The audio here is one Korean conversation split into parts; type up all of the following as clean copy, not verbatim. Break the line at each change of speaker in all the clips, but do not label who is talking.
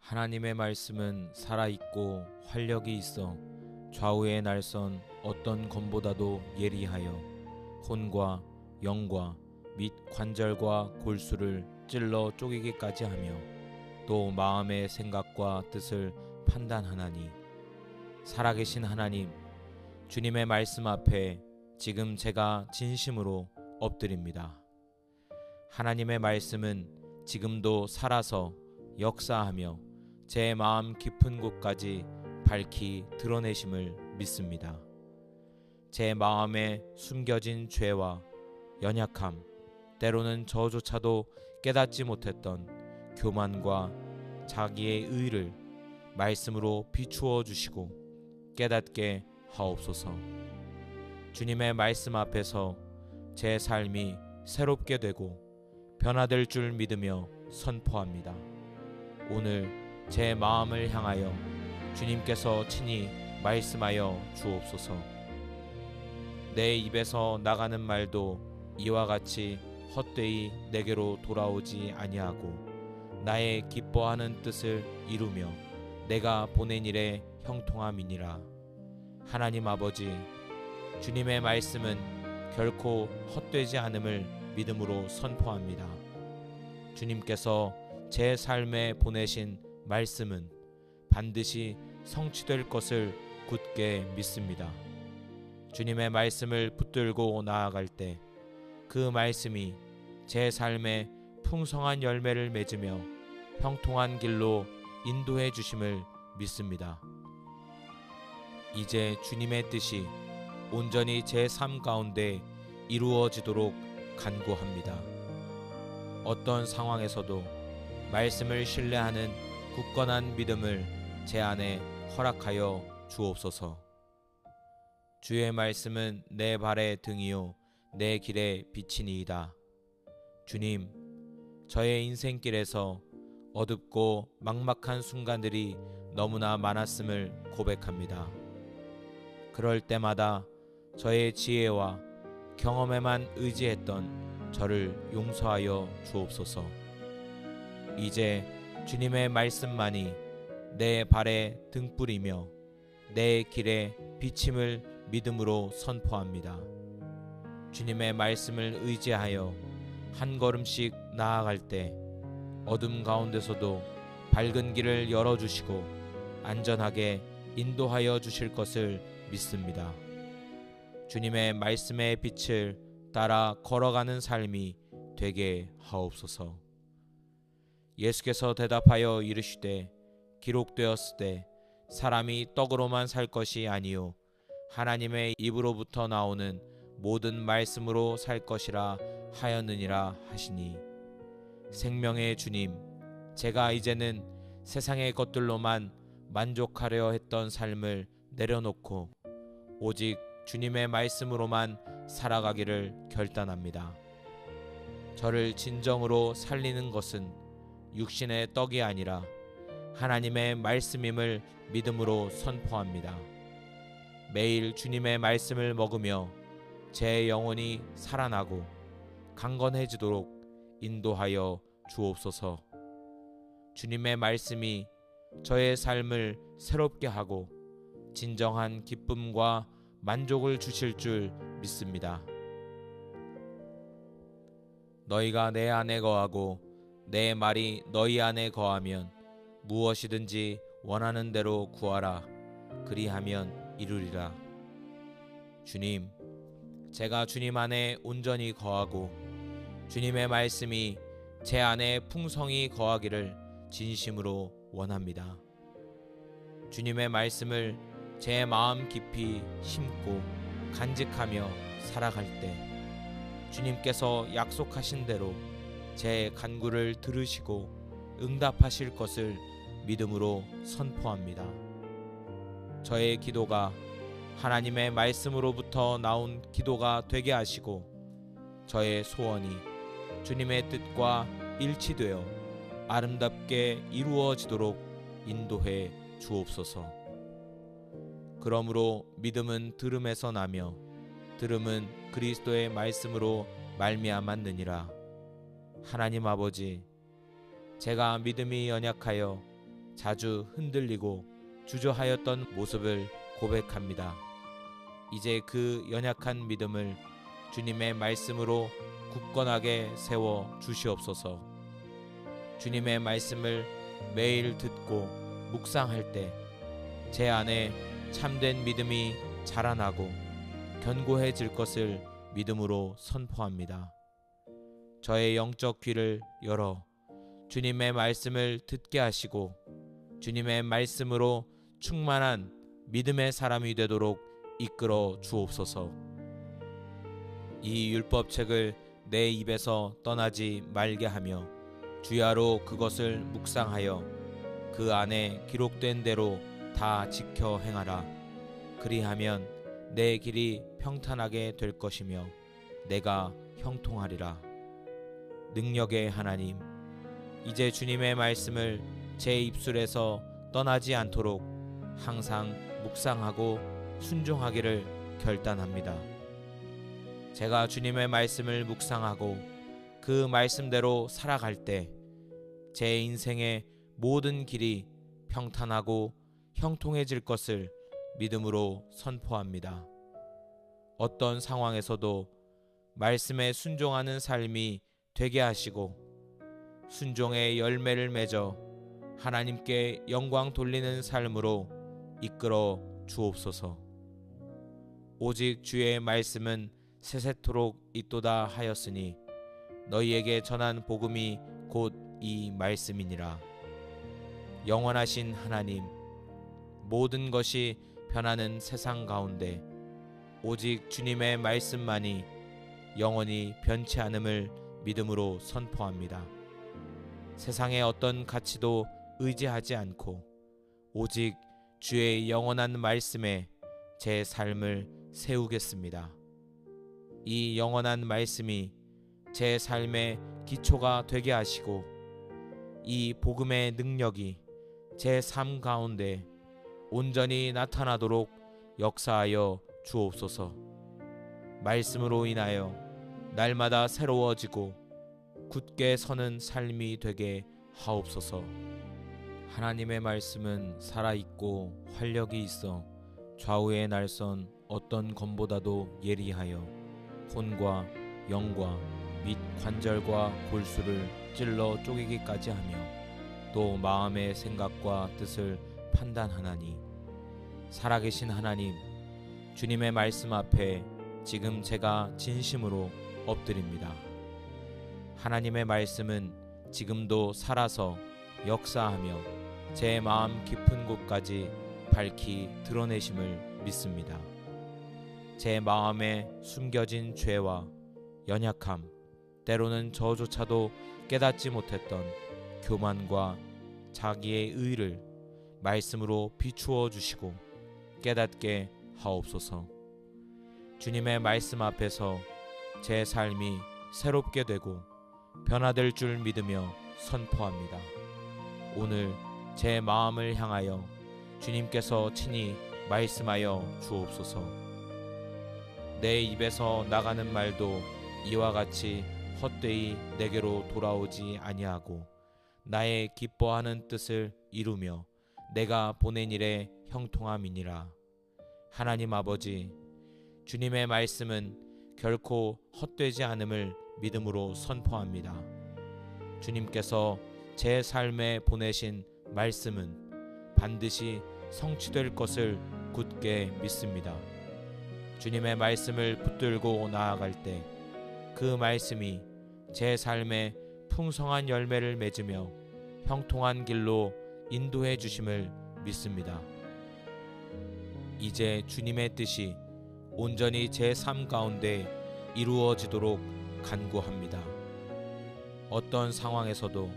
하나님의 말씀은 살아있고 활력이 있어 좌우의 날선 어떤 검보다도 예리하여 혼과 영과 및 관절과 골수를 찔러 쪼개기까지 하며 또 마음의 생각과 뜻을 판단하나니, 살아계신 하나님, 주님의 말씀 앞에 지금 제가 진심으로 엎드립니다. 하나님의 말씀은 지금도 살아서 역사하며 제 마음 깊은 곳까지 밝히 드러내심을 믿습니다. 제 마음에 숨겨진 죄와 연약함, 때로는 저조차도 깨닫지 못했던 교만과 자기의 의를 말씀으로 비추어 주시고 깨닫게 하옵소서. 주님의 말씀 앞에서 제 삶이 새롭게 되고 변화될 줄 믿으며 선포합니다. 오늘 제 마음을 향하여 주님께서 친히 말씀하여 주옵소서. 내 입에서 나가는 말도 이와 같이 헛되이 내게로 돌아오지 아니하고 나의 기뻐하는 뜻을 이루며 내가 보낸 일에 형통함이니라. 하나님 아버지, 주님의 말씀은 결코 헛되지 않음을 믿음으로 선포합니다. 주님께서 제 삶에 보내신 말씀은 반드시 성취될 것을 굳게 믿습니다. 주님의 말씀을 붙들고 나아갈 때 그 말씀이 제 삶에 풍성한 열매를 맺으며 형통한 길로 인도해 주심을 믿습니다. 이제 주님의 뜻이 온전히 제 삶 가운데 이루어지도록 간구합니다. 어떤 상황에서도 말씀을 신뢰하는 굳건한 믿음을 제 안에 허락하여 주옵소서. 주의 말씀은 내 발의 등이요 내 길의 빛이니이다. 주님, 저의 인생길에서 어둡고 막막한 순간들이 너무나 많았음을 고백합니다. 그럴 때마다 저의 지혜와 경험에만 의지했던 저를 용서하여 주옵소서. 이제 주님의 말씀만이 내 발의 등불이며 내 길의 비침을 믿음으로 선포합니다. 주님의 말씀을 의지하여 한 걸음씩 나아갈 때 어둠 가운데서도 밝은 길을 열어주시고 안전하게 인도하여 주실 것을 믿습니다. 주님의 말씀의 빛을 따라 걸어가는 삶이 되게 하옵소서. 예수께서 대답하여 이르시되 기록되었을 때 사람이 떡으로만 살 것이 아니요 하나님의 입으로부터 나오는 모든 말씀으로 살 것이라 하였느니라 하시니, 생명의 주님, 제가 이제는 세상의 것들로만 만족하려 했던 삶을 내려놓고 오직 주님의 말씀으로만 살아가기를 결단합니다. 저를 진정으로 살리는 것은 육신의 떡이 아니라 하나님의 말씀임을 믿음으로 선포합니다. 매일 주님의 말씀을 먹으며 제 영혼이 살아나고 강건해지도록 인도하여 주옵소서. 주님의 말씀이 저의 삶을 새롭게 하고 진정한 기쁨과 만족을 주실 줄 믿습니다. 너희가 내 안에 거하고 내 말이 너희 안에 거하면 무엇이든지 원하는 대로 구하라. 그리하면 이루리라. 주님, 제가 주님 안에 온전히 거하고 주님의 말씀이 제 안에 풍성히 거하기를 진심으로 원합니다. 주님의 말씀을 제 마음 깊이 심고 간직하며 살아갈 때 주님께서 약속하신 대로 제 간구를 들으시고 응답하실 것을 믿음으로 선포합니다. 저의 기도가 하나님의 말씀으로부터 나온 기도가 되게 하시고 저의 소원이 주님의 뜻과 일치되어 아름답게 이루어지도록 인도해 주옵소서. 그러므로 믿음은 들음에서 나며 들음은 그리스도의 말씀으로 말미암았느니라. 하나님 아버지, 제가 믿음이 연약하여 자주 흔들리고 주저하였던 모습을 고백합니다. 이제 그 연약한 믿음을 주님의 말씀으로 굳건하게 세워 주시옵소서. 주님의 말씀을 매일 듣고 묵상할 때 제 안에 참된 믿음이 자라나고 견고해질 것을 믿음으로 선포합니다. 저의 영적 귀를 열어 주님의 말씀을 듣게 하시고 주님의 말씀으로 충만한 믿음의 사람이 되도록 이끌어 주옵소서. 이 율법책을 내 입에서 떠나지 말게 하며 주야로 그것을 묵상하여 그 안에 기록된 대로 다 지켜 행하라. 그리하면 내 길이 평탄하게 될 것이며 내가 형통하리라. 능력의 하나님, 이제 주님의 말씀을 제 입술에서 떠나지 않도록 항상 묵상하고 순종하기를 결단합니다. 제가 주님의 말씀을 묵상하고 그 말씀대로 살아갈 때 제 인생의 모든 길이 평탄하고 형통해질 것을 믿음으로 선포합니다. 어떤 상황에서도 말씀에 순종하는 삶이 되게 하시고 순종의 열매를 맺어 하나님께 영광 돌리는 삶으로 이끌어 주옵소서. 오직 주의 말씀은 세세토록 있도다 하였으니 너희에게 전한 복음이 곧 이 말씀이니라. 영원하신 하나님, 모든 것이 변하는 세상 가운데 오직 주님의 말씀만이 영원히 변치 않음을 믿음으로 선포합니다. 세상의 어떤 가치도 의지하지 않고 오직 주의 영원한 말씀에 제 삶을 세우겠습니다. 이 영원한 말씀이 제 삶의 기초가 되게 하시고 이 복음의 능력이 제 삶 가운데 온전히 나타나도록 역사하여 주옵소서. 말씀으로 인하여 날마다 새로워지고 굳게 서는 삶이 되게 하옵소서. 하나님의 말씀은 살아있고 활력이 있어 좌우의 날선 어떤 검보다도 예리하여 혼과 영과 및 관절과 골수를 찔러 쪼개기까지 하며 또 마음의 생각과 뜻을 판단하나니 살아계신 하나님, 주님의 말씀 앞에 지금 제가 진심으로 엎드립니다. 하나님의 말씀은 지금도 살아서 역사하며 제 마음 깊은 곳까지 밝히 드러내심을 믿습니다. 제 마음에 숨겨진 죄와 연약함, 때로는 저조차도 깨닫지 못했던 교만과 자기의 의를 말씀으로 비추어 주시고 깨닫게 하옵소서. 주님의 말씀 앞에서 제 삶이 새롭게 되고 변화될 줄 믿으며 선포합니다. 오늘 제 마음을 향하여 주님께서 친히 말씀하여 주옵소서. 내 입에서 나가는 말도 이와 같이 헛되이 내게로 돌아오지 아니하고 나의 기뻐하는 뜻을 이루며 내가 보낸 일에 형통함이니라. 하나님 아버지, 주님의 말씀은 결코 헛되지 않음을 믿음으로 선포합니다. 주님께서 제 삶에 보내신 말씀은 반드시 성취될 것을 굳게 믿습니다. 주님의 말씀을 붙들고 나아갈 때 그 말씀이 제 삶에 풍성한 열매를 맺으며 형통한 길로 인도해 주심을 믿습니다. 이제 주님의 뜻이 온전히 제 삶 가운데 이루어지도록 간구합니다. 어떤 상황에서도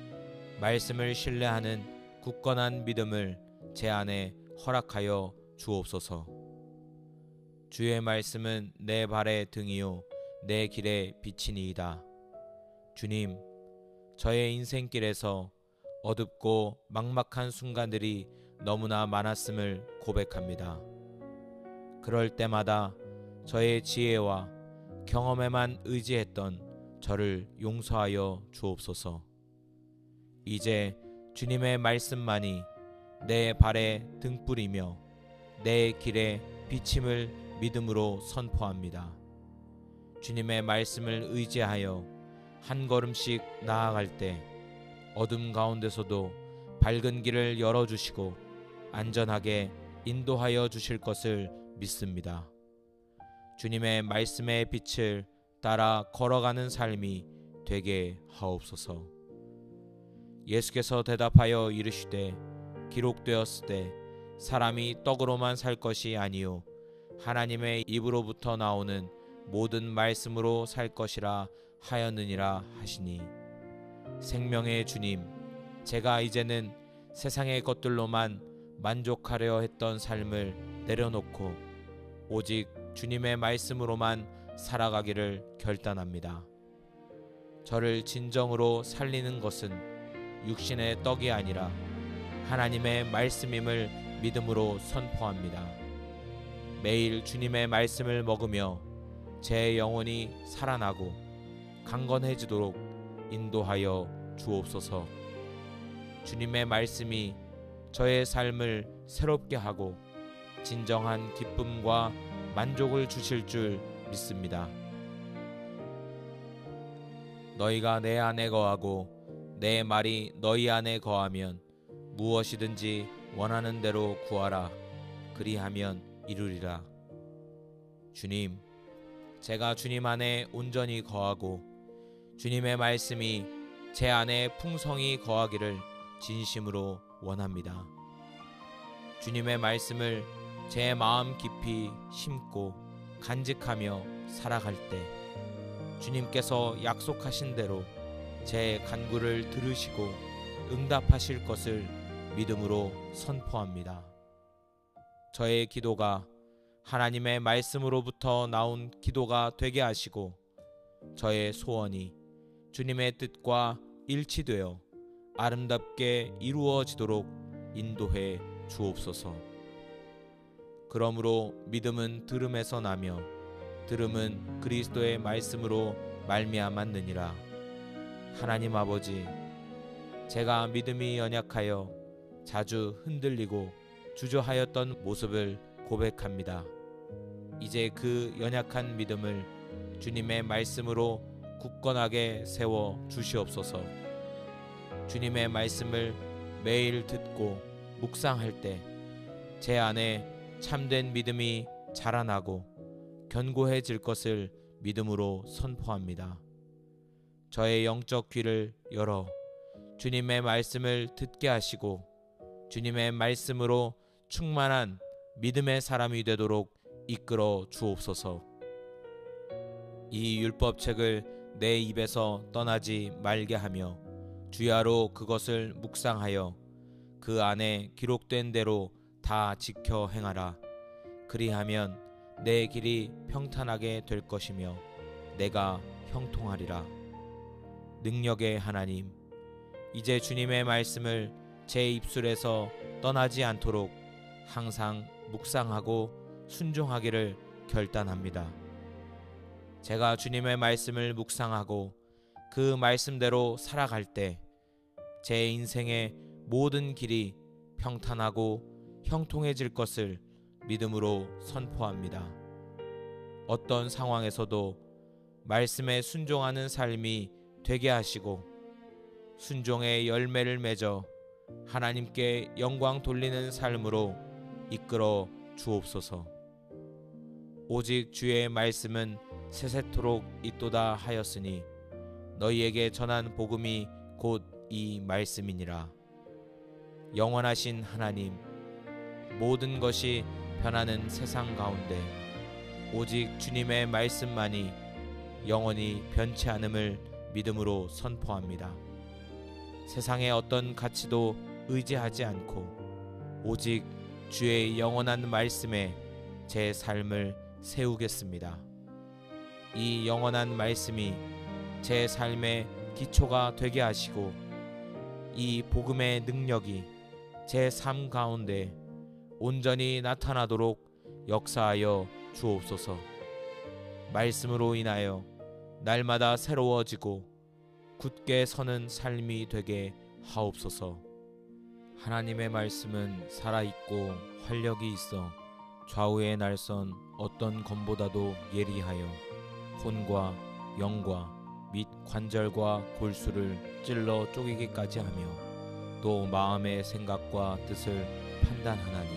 말씀을 신뢰하는 굳건한 믿음을 제 안에 허락하여 주옵소서. 주의 말씀은 내 발의 등이요 내 길의 빛이니이다. 주님, 저의 인생길에서 어둡고 막막한 순간들이 너무나 많았음을 고백합니다. 그럴 때마다 저의 지혜와 경험에만 의지했던 저를 용서하여 주옵소서. 이제 주님의 말씀만이 내 발에 등불이며 내 길에 비침을 믿음으로 선포합니다. 주님의 말씀을 의지하여 한 걸음씩 나아갈 때 어둠 가운데서도 밝은 길을 열어주시고 안전하게 인도하여 주실 것을 믿습니다. 주님의 말씀의 빛을 따라 걸어가는 삶이 되게 하옵소서. 예수께서 대답하여 이르시되 기록되었을 때 사람이 떡으로만 살 것이 아니요 하나님의 입으로부터 나오는 모든 말씀으로 살 것이라 하였느니라 하시니, 생명의 주님, 제가 이제는 세상의 것들로만 만족하려 했던 삶을 내려놓고 오직 주님의 말씀으로만 살아가기를 결단합니다. 저를 진정으로 살리는 것은 육신의 떡이 아니라 하나님의 말씀임을 믿음으로 선포합니다. 매일 주님의 말씀을 먹으며 제 영혼이 살아나고 강건해지도록 인도하여 주옵소서. 주님의 말씀이 저의 삶을 새롭게 하고 진정한 기쁨과 만족을 주실 줄 믿습니다. 너희가 내 안에 거하고 내 말이 너희 안에 거하면 무엇이든지 원하는 대로 구하라. 그리하면 이루리라. 주님, 제가 주님 안에 온전히 거하고 주님의 말씀이 제 안에 풍성히 거하기를 진심으로 원합니다. 주님의 말씀을 제 마음 깊이 심고 간직하며 살아갈 때 주님께서 약속하신 대로 제 간구를 들으시고 응답하실 것을 믿음으로 선포합니다. 저의 기도가 하나님의 말씀으로부터 나온 기도가 되게 하시고 저의 소원이 주님의 뜻과 일치되어 아름답게 이루어지도록 인도해 주옵소서. 그러므로 믿음은 들음에서 나며 들음은 그리스도의 말씀으로 말미암았느니라. 하나님 아버지, 제가 믿음이 연약하여 자주 흔들리고 주저하였던 모습을 고백합니다. 이제 그 연약한 믿음을 주님의 말씀으로 굳건하게 세워 주시옵소서. 주님의 말씀을 매일 듣고 묵상할 때 제 안에 참된 믿음이 자라나고 견고해질 것을 믿음으로 선포합니다. 저의 영적 귀를 열어 주님의 말씀을 듣게 하시고 주님의 말씀으로 충만한 믿음의 사람이 되도록 이끌어 주옵소서. 이 율법책을 내 입에서 떠나지 말게 하며 주야로 그것을 묵상하여 그 안에 기록된 대로 다 지켜 행하라. 그리하면 내 길이 평탄하게 될 것이며 내가 형통하리라. 능력의 하나님, 이제 주님의 말씀을 제 입술에서 떠나지 않도록 항상 묵상하고 순종하기를 결단합니다. 제가 주님의 말씀을 묵상하고 그 말씀대로 살아갈 때 제 인생의 모든 길이 평탄하고 형통해질 것을 믿음으로 선포합니다. 어떤 상황에서도 말씀에 순종하는 삶이 되게 하시고 순종의 열매를 맺어 하나님께 영광 돌리는 삶으로 이끌어 주옵소서. 오직 주의 말씀은 세세토록 있도다 하였으니 너희에게 전한 복음이 곧 이 말씀이니라. 영원하신 하나님, 모든 것이 변하는 세상 가운데 오직 주님의 말씀만이 영원히 변치 않음을 믿음으로 선포합니다. 세상의 어떤 가치도 의지하지 않고 오직 주의 영원한 말씀에 제 삶을 세우겠습니다. 이 영원한 말씀이 제 삶의 기초가 되게 하시고 이 복음의 능력이 제 삶 가운데 온전히 나타나도록 역사하여 주옵소서. 말씀으로 인하여 날마다 새로워지고 굳게 서는 삶이 되게 하옵소서. 하나님의 말씀은 살아있고 활력이 있어 좌우의 날선 어떤 검보다도 예리하여 혼과 영과 및 관절과 골수를 찔러 쪼개기까지 하며 또 마음의 생각과 뜻을 판단하나니,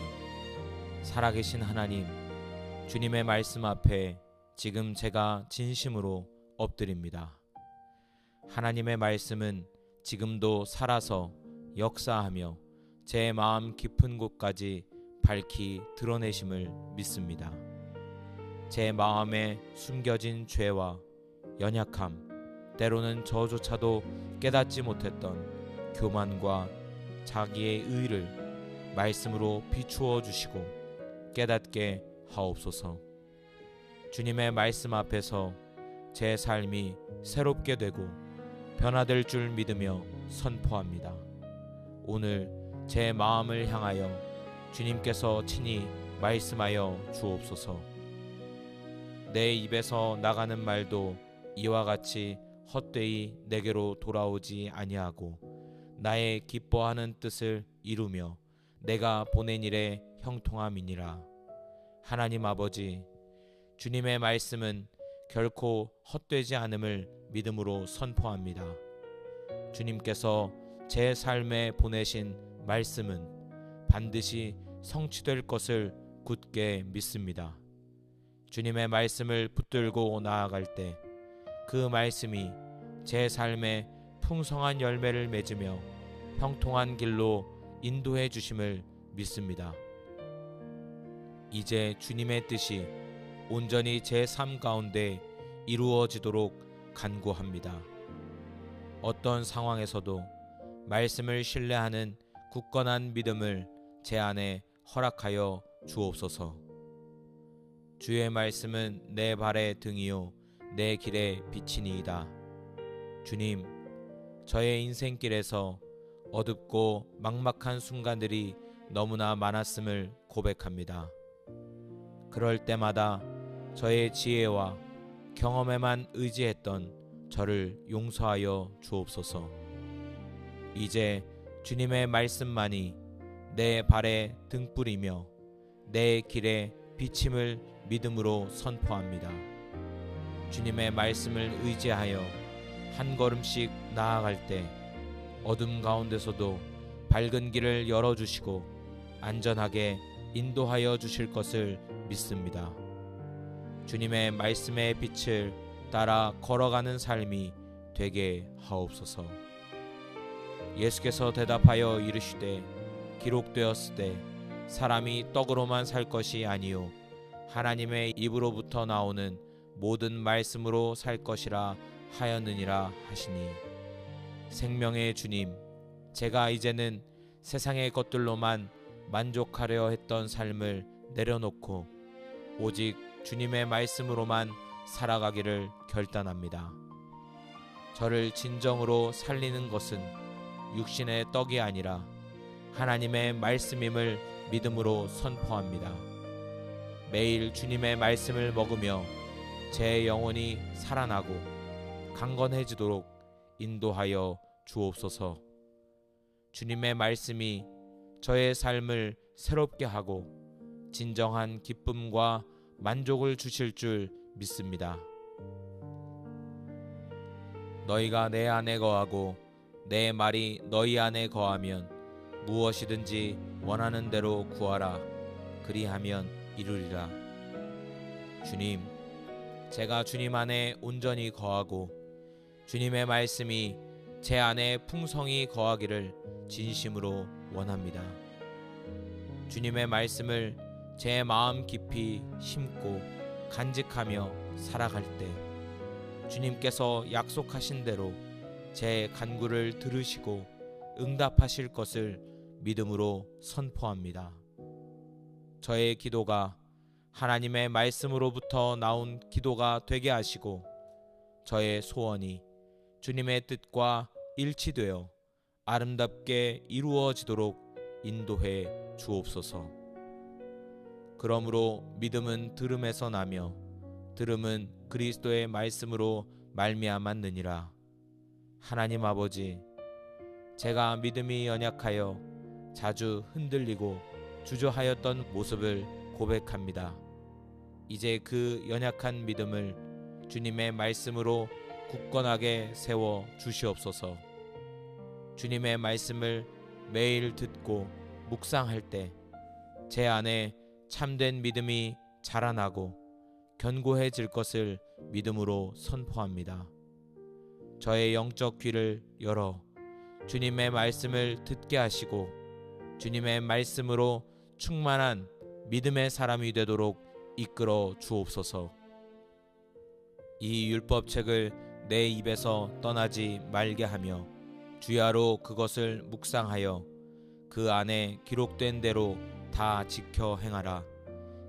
살아계신 하나님, 주님의 말씀 앞에 지금 제가 진심으로 엎드립니다. 하나님의 말씀은 지금도 살아서 역사하며 제 마음 깊은 곳까지 밝히 드러내심을 믿습니다. 제 마음에 숨겨진 죄와 연약함, 때로는 저조차도 깨닫지 못했던 교만과 자기의 의를 말씀으로 비추어 주시고 깨닫게 하옵소서. 주님의 말씀 앞에서 제 삶이 새롭게 되고 변화될 줄 믿으며 선포합니다. 오늘 제 마음을 향하여 주님께서 친히 말씀하여 주옵소서. 내 입에서 나가는 말도 이와 같이 헛되이 내게로 돌아오지 아니하고 나의 기뻐하는 뜻을 이루며 내가 보낸 일에 형통함이니라. 하나님 아버지, 주님의 말씀은 결코 헛되지 않음을 믿음으로 선포합니다. 주님께서 제 삶에 보내신 말씀은 반드시 성취될 것을 굳게 믿습니다. 주님의 말씀을 붙들고 나아갈 때 그 말씀이 제 삶에 풍성한 열매를 맺으며 형통한 길로 인도해 주심을 믿습니다. 이제 주님의 뜻이 온전히 제 삶 가운데 이루어지도록 간구합니다. 어떤 상황에서도 말씀을 신뢰하는 굳건한 믿음을 제 안에 허락하여 주옵소서. 주의 말씀은 내 발의 등이요 내 길의 빛이니이다. 주님, 저의 인생길에서 어둡고 막막한 순간들이 너무나 많았음을 고백합니다. 그럴 때마다 저의 지혜와 경험에만 의지했던 저를 용서하여 주옵소서. 이제 주님의 말씀만이 내 발의 등불이며 내 길의 비침을 믿음으로 선포합니다. 주님의 말씀을 의지하여 한 걸음씩 나아갈 때 어둠 가운데서도 밝은 길을 열어주시고 안전하게 인도하여 주실 것을 믿습니다. 주님의 말씀의 빛을 따라 걸어가는 삶이 되게 하옵소서. 예수께서 대답하여 이르시되 기록되었을 때 사람이 떡으로만 살 것이 아니요 하나님의 입으로부터 나오는 모든 말씀으로 살 것이라 하였느니라 하시니, 생명의 주님, 제가 이제는 세상의 것들로만 만족하려 했던 삶을 내려놓고 오직 주님의 말씀으로만 살아가기를 결단합니다. 저를 진정으로 살리는 것은 육신의 떡이 아니라 하나님의 말씀임을 믿음으로 선포합니다. 매일 주님의 말씀을 먹으며 제 영혼이 살아나고 강건해지도록 인도하여 주옵소서. 주님의 말씀이 저의 삶을 새롭게 하고 진정한 기쁨과 만족을 주실 줄 믿습니다. 너희가 내 안에 거하고 내 말이 너희 안에 거하면 무엇이든지 원하는 대로 구하라. 그리하면 이루리라. 주님, 제가 주님 안에 온전히 거하고 주님의 말씀이 제 안에 풍성히 거하기를 진심으로 원합니다. 주님의 말씀을 제 마음 깊이 심고 간직하며 살아갈 때 주님께서 약속하신 대로 제 간구를 들으시고 응답하실 것을 믿음으로 선포합니다. 저의 기도가 하나님의 말씀으로부터 나온 기도가 되게 하시고 저의 소원이 주님의 뜻과 일치되어 아름답게 이루어지도록 인도해 주옵소서. 그러므로 믿음은 들음에서 나며 들음은 그리스도의 말씀으로 말미암았느니라. 하나님 아버지, 제가 믿음이 연약하여 자주 흔들리고 주저하였던 모습을 고백합니다. 이제 그 연약한 믿음을 주님의 말씀으로 굳건하게 세워 주시옵소서. 주님의 말씀을 매일 듣고 묵상할 때 제 안에 참된 믿음이 자라나고 견고해질 것을 믿음으로 선포합니다. 저의 영적 귀를 열어 주님의 말씀을 듣게 하시고 주님의 말씀으로 충만한 믿음의 사람이 되도록 이끌어 주옵소서. 이 율법책을 내 입에서 떠나지 말게 하며 주야로 그것을 묵상하여 그 안에 기록된 대로 다 지켜 행하라.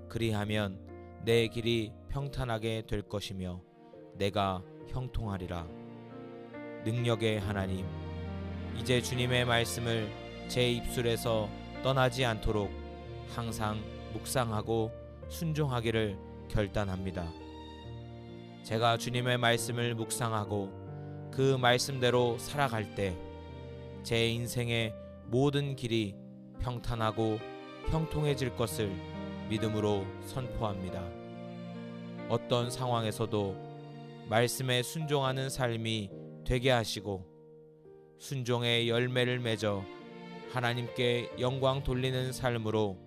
그리하면 내 길이 평탄하게 될 것이며 내가 형통하리라. 능력의 하나님, 이제 주님의 말씀을 제 입술에서 떠나지 않도록 항상 묵상하고 순종하기를 결단합니다. 제가 주님의 말씀을 묵상하고 그 말씀대로 살아갈 때 제 인생의 모든 길이 평탄하고 형통해질 것을 믿음으로 선포합니다. 어떤 상황에서도 말씀에 순종하는 삶이 되게 하시고 순종의 열매를 맺어 하나님께 영광 돌리는 삶으로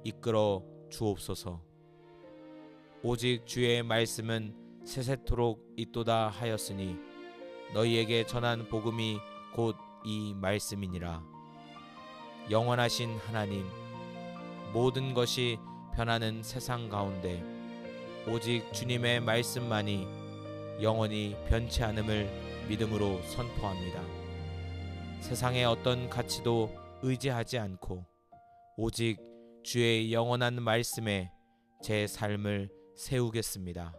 이끌어 주옵소서. 오직 주의 말씀은 세세토록 있도다 하였으니 너희에게 전한 복음이 곧 이 말씀이니라. 영원하신 하나님, 모든 것이 변하는 세상 가운데 오직 주님의 말씀만이 영원히 변치 않음을 믿음으로 선포합니다. 세상의 어떤 가치도 의지하지 않고 오직 주의 영원한 말씀에 제 삶을 세우겠습니다.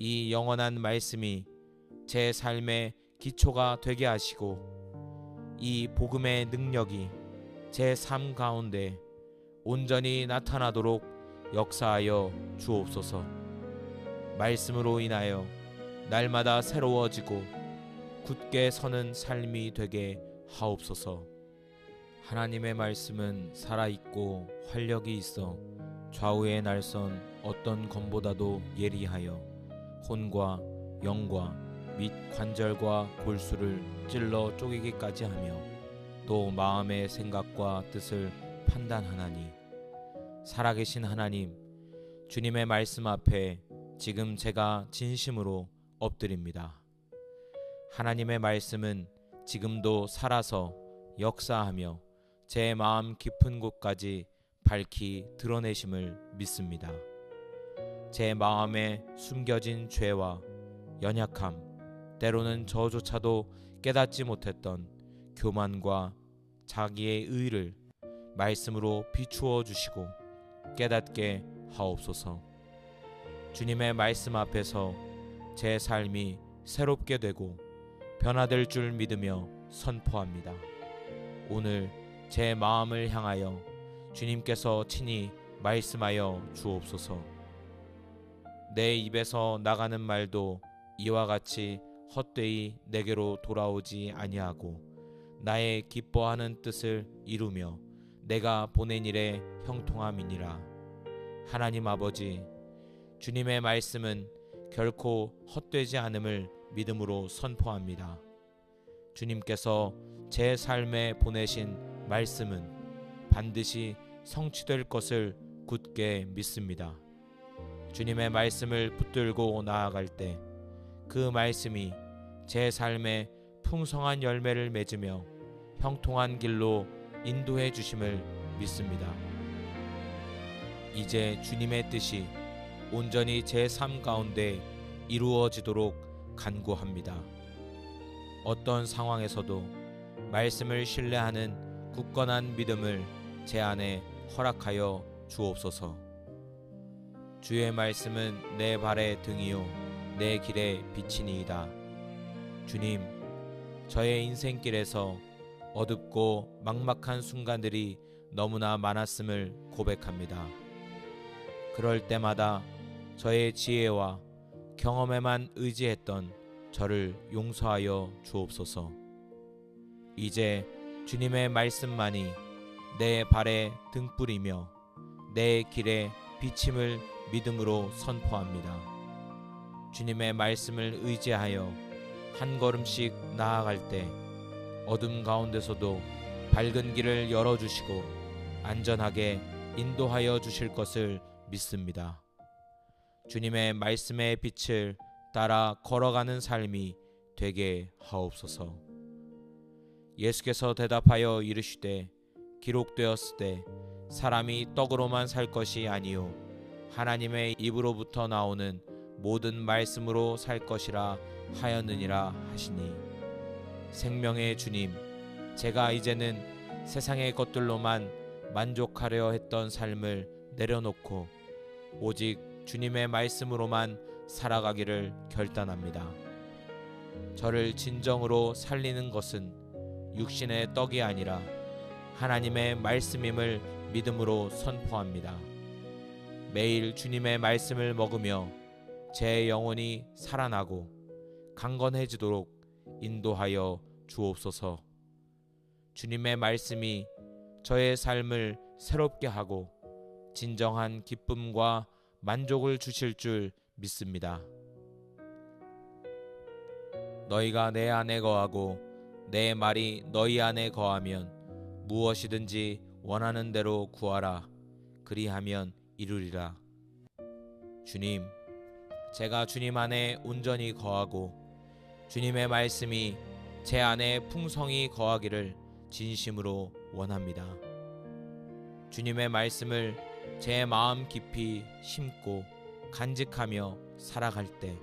이 영원한 말씀이 제 삶의 기초가 되게 하시고 이 복음의 능력이 제 삶 가운데 온전히 나타나도록 역사하여 주옵소서. 말씀으로 인하여 날마다 새로워지고 굳게 서는 삶이 되게 하옵소서. 하나님의 말씀은 살아있고 활력이 있어 좌우의 날선 어떤 검보다도 예리하여 혼과 영과 및 관절과 골수를 찔러 쪼개기까지 하며 또 마음의 생각과 뜻을 판단하나니 살아계신 하나님, 주님의 말씀 앞에 지금 제가 진심으로 엎드립니다. 하나님의 말씀은 지금도 살아서 역사하며 제 마음 깊은 곳까지 밝히 드러내심을 믿습니다. 제 마음에 숨겨진 죄와 연약함, 때로는 저조차도 깨닫지 못했던 교만과 자기의 의를 말씀으로 비추어 주시고 깨닫게 하옵소서. 주님의 말씀 앞에서 제 삶이 새롭게 되고 변화될 줄 믿으며 선포합니다. 오늘 제 마음을 향하여 주님께서 친히 말씀하여 주옵소서. 내 입에서 나가는 말도 이와 같이 헛되이 내게로 돌아오지 아니하고 나의 기뻐하는 뜻을 이루며 내가 보낸 일에 형통함이니라. 하나님 아버지, 주님의 말씀은 결코 헛되지 않음을 믿음으로 선포합니다. 주님께서 제 삶에 보내신 말씀은 반드시 성취될 것을 굳게 믿습니다. 주님의 말씀을 붙들고 나아갈 때 그 말씀이 제 삶에 풍성한 열매를 맺으며 형통한 길로 인도해 주심을 믿습니다. 이제 주님의 뜻이 온전히 제 삶 가운데 이루어지도록 간구합니다. 어떤 상황에서도 말씀을 신뢰하는 굳건한 믿음을 제 안에 허락하여 주옵소서. 주의 말씀은 내 발의 등이요 내 길의 빛이니이다. 주님, 저의 인생길에서 어둡고 막막한 순간들이 너무나 많았음을 고백합니다. 그럴 때마다 저의 지혜와 경험에만 의지했던 저를 용서하여 주옵소서. 이제 주님의 말씀만이 내 발에 등불이며 내 길에 비침을 믿음으로 선포합니다. 주님의 말씀을 의지하여 한 걸음씩 나아갈 때 어둠 가운데서도 밝은 길을 열어주시고 안전하게 인도하여 주실 것을 믿습니다. 주님의 말씀의 빛을 따라 걸어가는 삶이 되게 하옵소서. 예수께서 대답하여 이르시되 기록되었을 때 사람이 떡으로만 살 것이 아니요 하나님의 입으로부터 나오는 모든 말씀으로 살 것이라 하였느니라 하시니, 생명의 주님, 제가 이제는 세상의 것들로만 만족하려 했던 삶을 내려놓고 오직 주님의 말씀으로만 살아가기를 결단합니다. 저를 진정으로 살리는 것은 육신의 떡이 아니라 하나님의 말씀임을 믿음으로 선포합니다. 매일 주님의 말씀을 먹으며 제 영혼이 살아나고 강건해지도록 인도하여 주옵소서. 주님의 말씀이 저의 삶을 새롭게 하고 진정한 기쁨과 만족을 주실 줄 믿습니다. 너희가 내 안에 거하고 내 말이 너희 안에 거하면 무엇이든지 원하는 대로 구하라. 그리하면 이루리라. 주님, 제가 주님 안에 온전히 거하고 주님의 말씀이 제 안에 풍성히 거하기를 진심으로 원합니다. 주님의 말씀을 제 마음 깊이 심고 간직하며 살아갈 때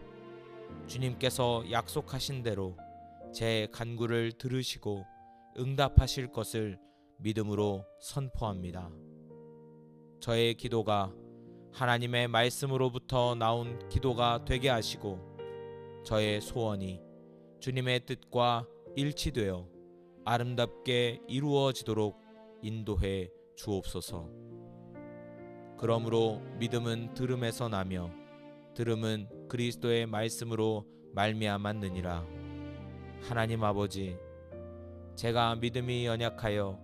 주님께서 약속하신 대로 제 간구를 들으시고 응답하실 것을 믿음으로 선포합니다. 저의 기도가 하나님의 말씀으로부터 나온 기도가 되게 하시고 저의 소원이 주님의 뜻과 일치되어 아름답게 이루어지도록 인도해 주옵소서. 그러므로 믿음은 들음에서 나며 들음은 그리스도의 말씀으로 말미암았느니라. 하나님 아버지, 제가 믿음이 연약하여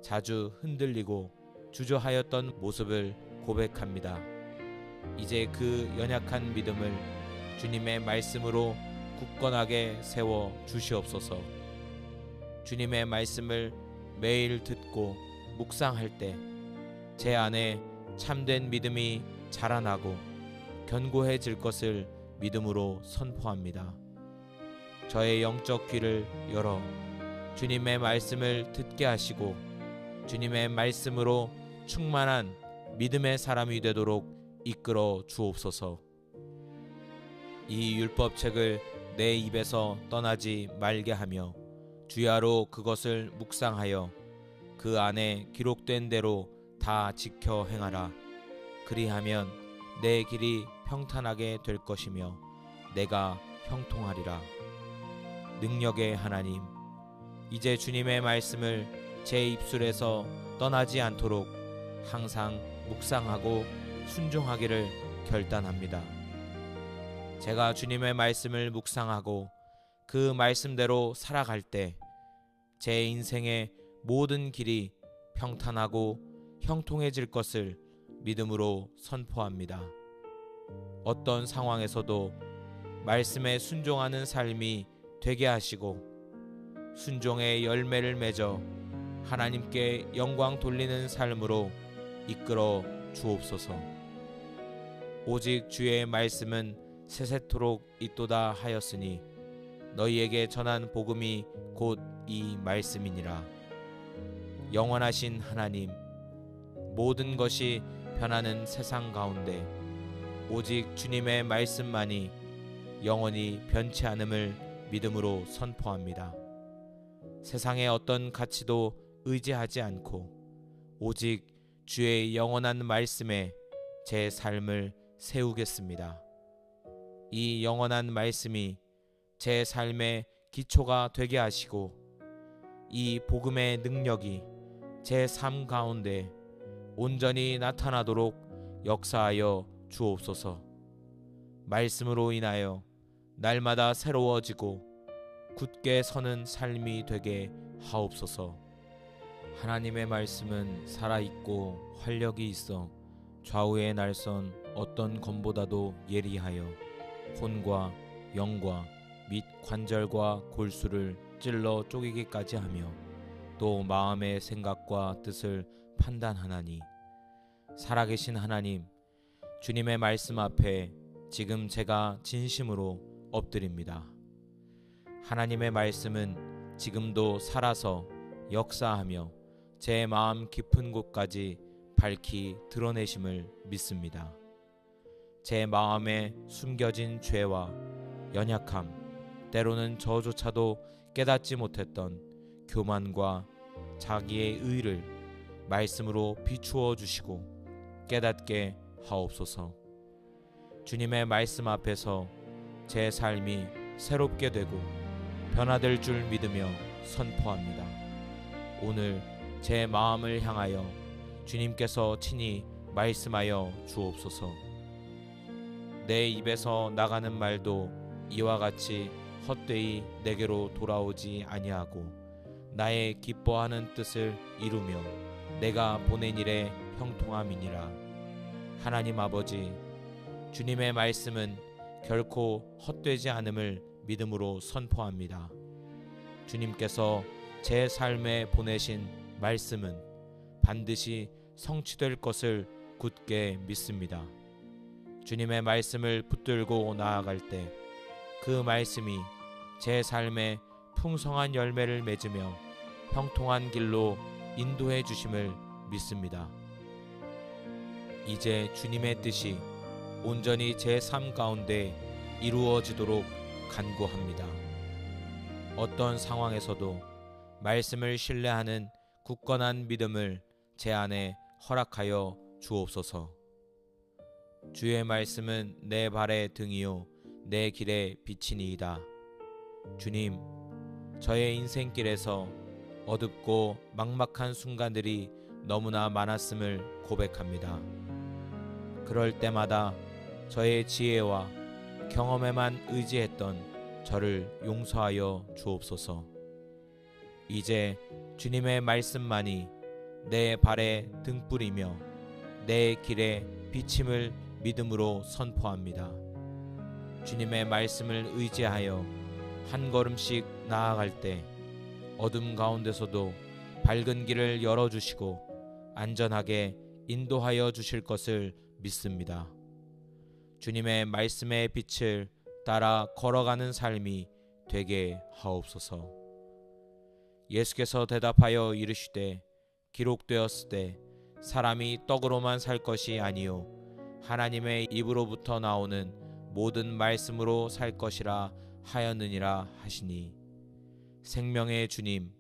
자주 흔들리고 주저하였던 모습을 고백합니다. 이제 그 연약한 믿음을 주님의 말씀으로 굳건하게 세워 주시옵소서. 주님의 말씀을 매일 듣고 묵상할 때 제 안에 참된 믿음이 자라나고 견고해질 것을 믿음으로 선포합니다. 저의 영적 귀를 열어 주님의 말씀을 듣게 하시고 주님의 말씀으로 충만한 믿음의 사람이 되도록 이끌어 주옵소서. 이 율법책을 내 입에서 떠나지 말게 하며 주야로 그것을 묵상하여 그 안에 기록된 대로 다 지켜 행하라. 그리하면 내 길이 평탄하게 될 것이며 내가 형통하리라. 능력의 하나님, 이제 주님의 말씀을 제 입술에서 떠나지 않도록 항상 묵상하고 순종하기를 결단합니다. 제가 주님의 말씀을 묵상하고 그 말씀대로 살아갈 때 제 인생의 모든 길이 평탄하고 형통해질 것을 믿음으로 선포합니다. 어떤 상황에서도 말씀에 순종하는 삶이 되게 하시고 순종의 열매를 맺어 하나님께 영광 돌리는 삶으로 이끌어 주옵소서. 오직 주의 말씀은 세세토록 있도다 하였으니 너희에게 전한 복음이 곧 이 말씀이니라. 영원하신 하나님, 모든 것이 변하는 세상 가운데 오직 주님의 말씀만이 영원히 변치 않음을 믿음으로 선포합니다. 세상의 어떤 가치도 의지하지 않고 오직 주의 영원한 말씀에 제 삶을 세우겠습니다. 이 영원한 말씀이 제 삶의 기초가 되게 하시고 이 복음의 능력이 제 삶 가운데 온전히 나타나도록 역사하여 주옵소서. 말씀으로 인하여 날마다 새로워지고 굳게 서는 삶이 되게 하옵소서. 하나님의 말씀은 살아있고 활력이 있어 좌우의 날선 어떤 검보다도 예리하여 혼과 영과 및 관절과 골수를 찔러 쪼개기까지 하며 또 마음의 생각과 뜻을 판단하나니, 살아계신 하나님, 주님의 말씀 앞에 지금 제가 진심으로 엎드립니다. 하나님의 말씀은 지금도 살아서 역사하며 제 마음 깊은 곳까지 밝히 드러내심을 믿습니다. 제 마음에 숨겨진 죄와 연약함, 때로는 저조차도 깨닫지 못했던 교만과 자기의 의를 말씀으로 비추어 주시고 깨닫게 하옵소서. 주님의 말씀 앞에서 제 삶이 새롭게 되고 변화될 줄 믿으며 선포합니다. 오늘 제 마음을 향하여 주님께서 친히 말씀하여 주옵소서. 내 입에서 나가는 말도 이와 같이 헛되이 내게로 돌아오지 아니하고 나의 기뻐하는 뜻을 이루며 내가 보낸 일에 형통함이니라. 하나님 아버지, 주님의 말씀은 결코 헛되지 않음을 믿음으로 선포합니다. 주님께서 제 삶에 보내신 말씀은 반드시 성취될 것을 굳게 믿습니다. 주님의 말씀을 붙들고 나아갈 때 그 말씀이 제 삶에 풍성한 열매를 맺으며 형통한 길로 인도해 주심을 믿습니다. 이제 주님의 뜻이 온전히 제 삶 가운데 이루어지도록 간구합니다. 어떤 상황에서도 말씀을 신뢰하는 굳건한 믿음을 제 안에 허락하여 주옵소서. 주의 말씀은 내 발의 등이요 내 길의 빛이니이다. 주님, 저의 인생길에서 어둡고 막막한 순간들이 너무나 많았음을 고백합니다. 그럴 때마다 저의 지혜와 경험에만 의지했던 저를 용서하여 주옵소서. 이제 주님의 말씀만이 내 발의 등불이며 내 길의 비침을 믿음으로 선포합니다. 주님의 말씀을 의지하여 한 걸음씩 나아갈 때 어둠 가운데서도 밝은 길을 열어주시고 안전하게 인도하여 주실 것을 믿습니다. 주님의 말씀의 빛을 따라 걸어가는 삶이 되게 하옵소서. 예수께서 대답하여 이르시되 기록되었으되 사람이 떡으로만 살 것이 아니요 하나님의 입으로부터 나오는 모든 말씀으로 살 것이라 하였느니라 하시니, 생명의 주님,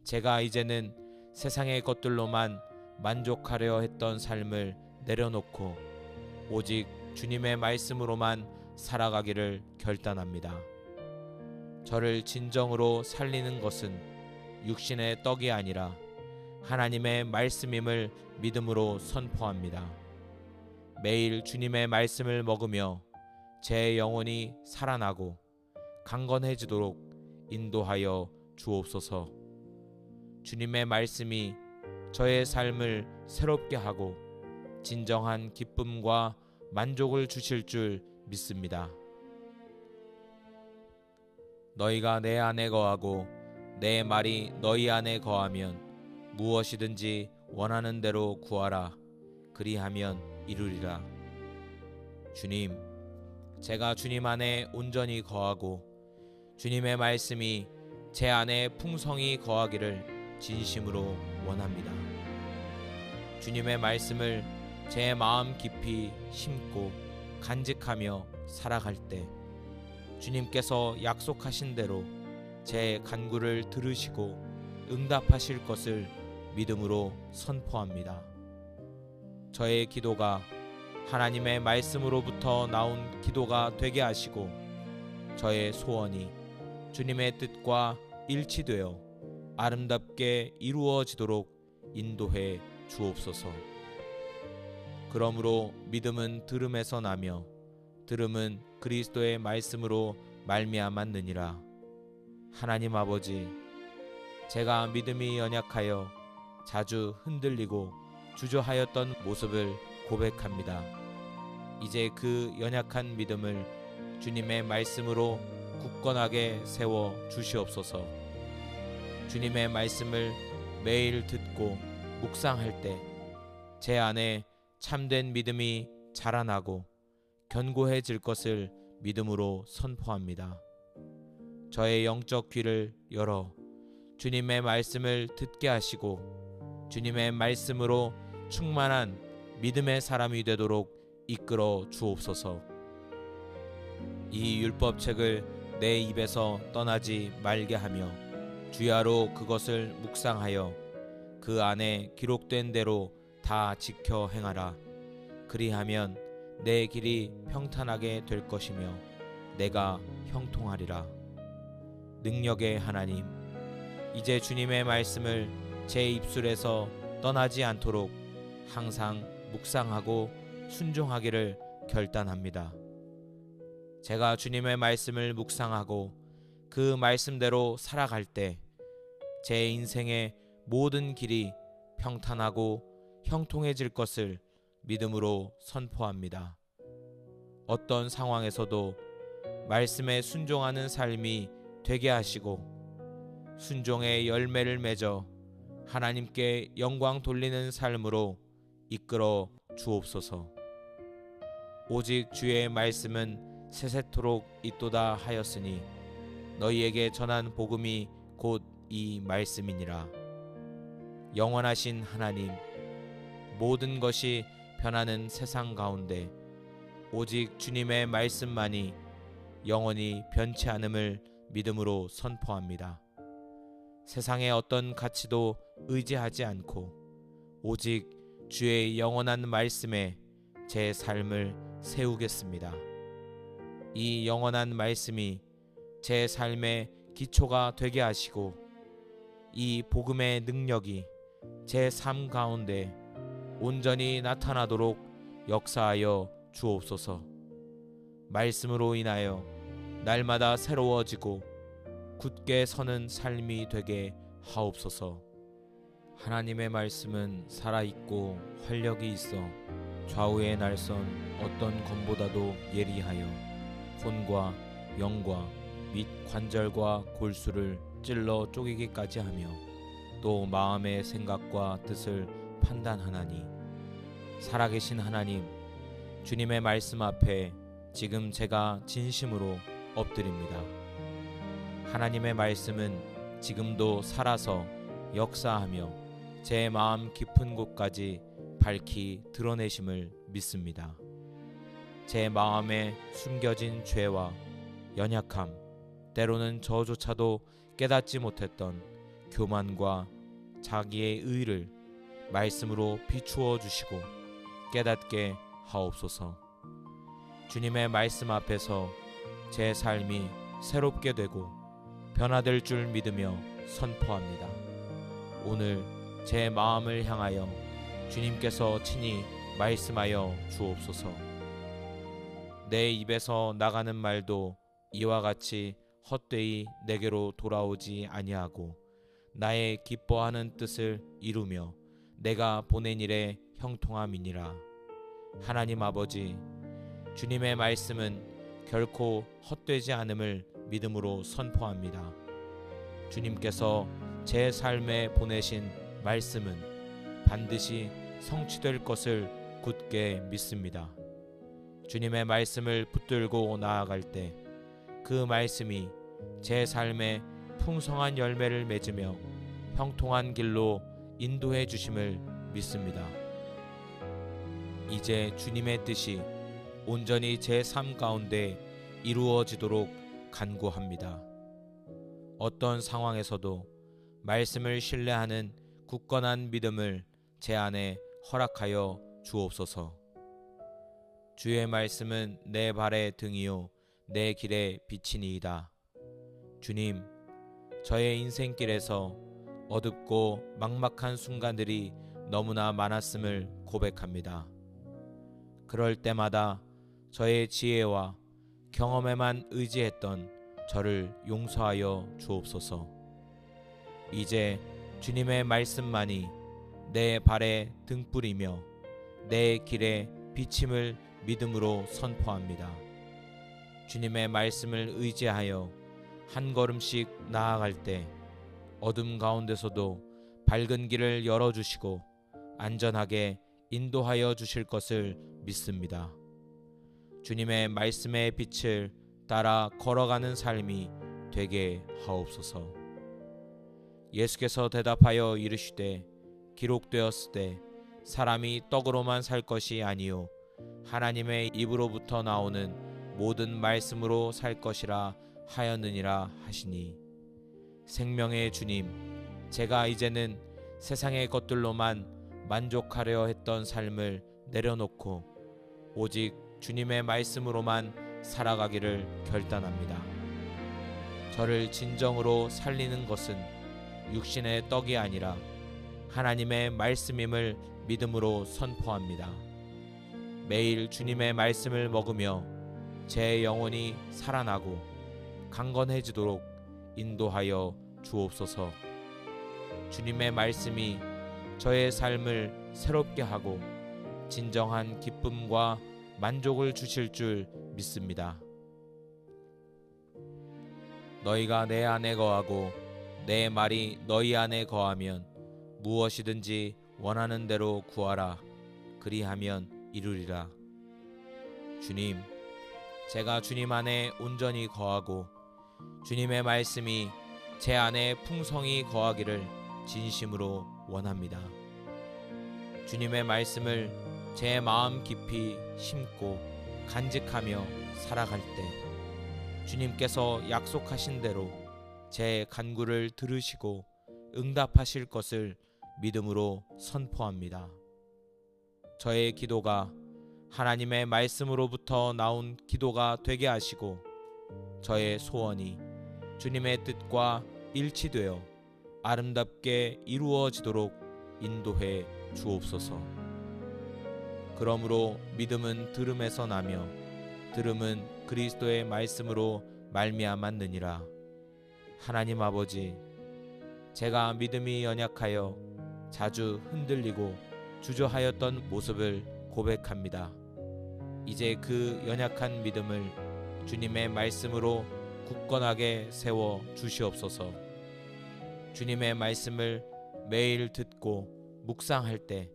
제가 이제는 세상의 것들로만 만족하려 했던 삶을 내려놓고 오직 주님의 말씀으로만 살아가기를 결단합니다. 저를 진정으로 살리는 것은 육신의 떡이 아니라 하나님의 말씀임을 믿음으로 선포합니다. 매일 주님의 말씀을 먹으며 제 영혼이 살아나고 강건해지도록 인도하여 주옵소서. 주님의 말씀이 저의 삶을 새롭게 하고 진정한 기쁨과 만족을 주실 줄 믿습니다. 너희가 내 안에 거하고 내 말이 너희 안에 거하면 무엇이든지 원하는 대로 구하라. 그리하면 이루리라. 주님, 제가 주님 안에 온전히 거하고 주님의 말씀이 제 안에 풍성히 거하기를 진심으로 원합니다. 주님의 말씀을 제 마음 깊이 심고 간직하며 살아갈 때 주님께서 약속하신 대로 제 간구를 들으시고 응답하실 것을 믿음으로 선포합니다. 저의 기도가 하나님의 말씀으로부터 나온 기도가 되게 하시고 저의 소원이 주님의 뜻과 일치되어 아름답게 이루어지도록 인도해 주옵소서. 그러므로 믿음은 들음에서 나며 들음은 그리스도의 말씀으로 말미암았느니라. 하나님 아버지, 제가 믿음이 연약하여 자주 흔들리고 주저하였던 모습을 고백합니다. 이제 그 연약한 믿음을 주님의 말씀으로 굳건하게 세워 주시옵소서. 주님의 말씀을 매일 듣고 묵상할 때 제 안에 참된 믿음이 자라나고 견고해질 것을 믿음으로 선포합니다. 저의 영적 귀를 열어 주님의 말씀을 듣게 하시고 주님의 말씀으로 충만한 믿음의 사람이 되도록 이끌어 주옵소서. 이 율법책을 내 입에서 떠나지 말게 하며 주야로 그것을 묵상하여 그 안에 기록된 대로 다 지켜 행하라. 그리하면 내 길이 평탄하게 될 것이며 내가 형통하리라. 능력의 하나님, 이제 주님의 말씀을 제 입술에서 떠나지 않도록 항상 묵상하고 순종하기를 결단합니다. 제가 주님의 말씀을 묵상하고 그 말씀대로 살아갈 때 제 인생의 모든 길이 평탄하고 형통해질 것을 믿음으로 선포합니다. 어떤 상황에서도 말씀에 순종하는 삶이 되게 하시고 순종의 열매를 맺어 하나님께 영광 돌리는 삶으로 이끌어 주옵소서. 오직 주의 말씀은 세세토록 있도다 하였으니 너희에게 전한 복음이 곧 이 말씀이니라. 영원하신 하나님, 모든 것이 변하는 세상 가운데 오직 주님의 말씀만이 영원히 변치 않음을 믿음으로 선포합니다. 세상의 어떤 가치도 의지하지 않고 오직 주의 영원한 말씀에 제 삶을 세우겠습니다. 이 영원한 말씀이 제 삶의 기초가 되게 하시고 이 복음의 능력이 제 삶 가운데 온전히 나타나도록 역사하여 주옵소서. 말씀으로 인하여 날마다 새로워지고 굳게 서는 삶이 되게 하옵소서. 하나님의 말씀은 살아있고 활력이 있어 좌우의 날선 어떤 검보다도 예리하여 손과 영과 및 관절과 골수를 찔러 쪼개기까지 하며 또 마음의 생각과 뜻을 판단하나니, 살아계신 하나님, 주님의 말씀 앞에 지금 제가 진심으로 엎드립니다. 하나님의 말씀은 지금도 살아서 역사하며 제 마음 깊은 곳까지 밝히 드러내심을 믿습니다. 제 마음에 숨겨진 죄와 연약함, 때로는 저조차도 깨닫지 못했던 교만과 자기의 의를 말씀으로 비추어 주시고 깨닫게 하옵소서. 주님의 말씀 앞에서 제 삶이 새롭게 되고 변화될 줄 믿으며 선포합니다. 오늘 제 마음을 향하여 주님께서 친히 말씀하여 주옵소서. 내 입에서 나가는 말도 이와 같이 헛되이 내게로 돌아오지 아니하고 나의 기뻐하는 뜻을 이루며 내가 보낸 일에 형통함이니라. 하나님 아버지, 주님의 말씀은 결코 헛되지 않음을 믿음으로 선포합니다. 주님께서 제 삶에 보내신 말씀은 반드시 성취될 것을 굳게 믿습니다. 주님의 말씀을 붙들고 나아갈 때 그 말씀이 제 삶에 풍성한 열매를 맺으며 형통한 길로 인도해 주심을 믿습니다. 이제 주님의 뜻이 온전히 제 삶 가운데 이루어지도록 간구합니다. 어떤 상황에서도 말씀을 신뢰하는 굳건한 믿음을 제 안에 허락하여 주옵소서. 주의 말씀은 내 발의 등이요 내 길의 빛이니이다. 주님, 저의 인생길에서 어둡고 막막한 순간들이 너무나 많았음을 고백합니다. 그럴 때마다 저의 지혜와 경험에만 의지했던 저를 용서하여 주옵소서. 이제 주님의 말씀만이 내 발에 등불이며 내 길에 비침을 믿음으로 선포합니다. 주님의 말씀을 의지하여 한 걸음씩 나아갈 때 어둠 가운데서도 밝은 길을 열어주시고 안전하게 인도하여 주실 것을 믿습니다. 주님의 말씀의 빛을 따라 걸어가는 삶이 되게 하옵소서. 예수께서 대답하여 이르시되 기록되었으되 사람이 떡으로만 살 것이 아니요 하나님의 입으로부터 나오는 모든 말씀으로 살 것이라 하였느니라 하시니, 생명의 주님, 제가 이제는 세상의 것들로만 만족하려 했던 삶을 내려놓고 오직 주님의 말씀으로만 살아가기를 결단합니다. 저를 진정으로 살리는 것은 육신의 떡이 아니라 하나님의 말씀임을 믿음으로 선포합니다. 매일 주님의 말씀을 먹으며 제 영혼이 살아나고 강건해지도록 인도하여 주옵소서. 주님의 말씀이 저의 삶을 새롭게 하고 진정한 기쁨과 만족을 주실 줄 믿습니다. 너희가 내 안에 거하고 내 말이 너희 안에 거하면 무엇이든지 원하는 대로 구하라. 그리하면 이루리라. 주님, 제가 주님 안에 온전히 거하고 주님의 말씀이 제 안에 풍성히 거하기를 진심으로 원합니다. 주님의 말씀을 제 마음 깊이 심고 간직하며 살아갈 때 주님께서 약속하신 대로 제 간구를 들으시고 응답하실 것을 믿음으로 선포합니다. 저의 기도가 하나님의 말씀으로부터 나온 기도가 되게 하시고 저의 소원이 주님의 뜻과 일치되어 아름답게 이루어지도록 인도해 주옵소서. 그러므로 믿음은 들음에서 나며 들음은 그리스도의 말씀으로 말미암았느니라. 하나님 아버지, 제가 믿음이 연약하여 자주 흔들리고 주저하였던 모습을 고백합니다. 이제 그 연약한 믿음을 주님의 말씀으로 굳건하게 세워 주시옵소서. 주님의 말씀을 매일 듣고 묵상할 때